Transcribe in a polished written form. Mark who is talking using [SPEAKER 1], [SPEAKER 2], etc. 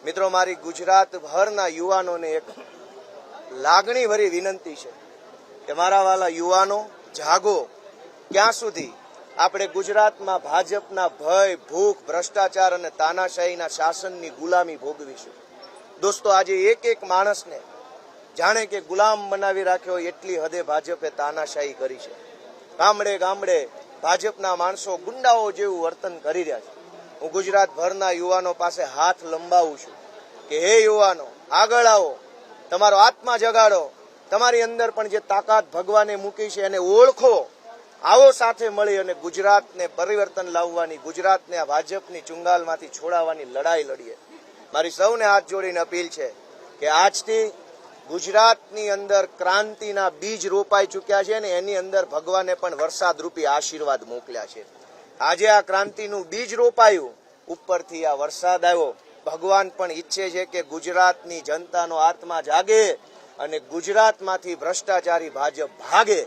[SPEAKER 1] મિત્રો, મારી ગુજરાતભરના યુવાનોને એક લાગણીભરી વિનંતી છે કે મારા વાલા યુવાનો, જાગો. ક્યાં સુધી આપણે ગુજરાતમાં ભાજપના ભય, ભૂખ, ભ્રષ્ટાચાર અને તાનાશાહીના શાસનની ગુલામી ભોગવીશું? દોસ્તો, આજે એક એક માણસને જાણે કે ગુલામ બનાવી રાખ્યો એટલી હદે ભાજપે તાનાશાહી કરી છે. ગામડે ગામડે ભાજપના માણસો ગુંડાઓ જેવું વર્તન કરી રહ્યા છે. હું ગુજરાતભરના યુવાનો પાસે હાથ લંબાવું છું કે હે યુવાનો, આગળ આવો, તમારો આત્મા જગાડો, તમારી અંદર પણ જે તાકાત ભગવાને મૂકી છે એને ઓળખો. આવો સાથે મળી અને ગુજરાતને પરિવર્તન લાવવાની, ગુજરાતને આ ભાજપની ચુંગાલમાંથી છોડાવવાની લડાઈ લડીએ. મારી સૌને હાથ જોડીને અપીલ છે કે આજથી ગુજરાતની અંદર ક્રાંતિના બીજ રોપાઈ ચૂક્યા છે ને એની અંદર ભગવાને પણ વરસાદ રૂપી આશીર્વાદ મોકલ્યા છે. આજે આ ક્રાંતિનું બીજ રોપાયું, ઉપરથી આ વરસાદ આવ્યો. ભગવાન પણ ઈચ્છે છે કે ગુજરાતની જનતાનો આત્મા જાગે અને ગુજરાતમાંથી ભ્રષ્ટાચારી ભાજપ ભાગે.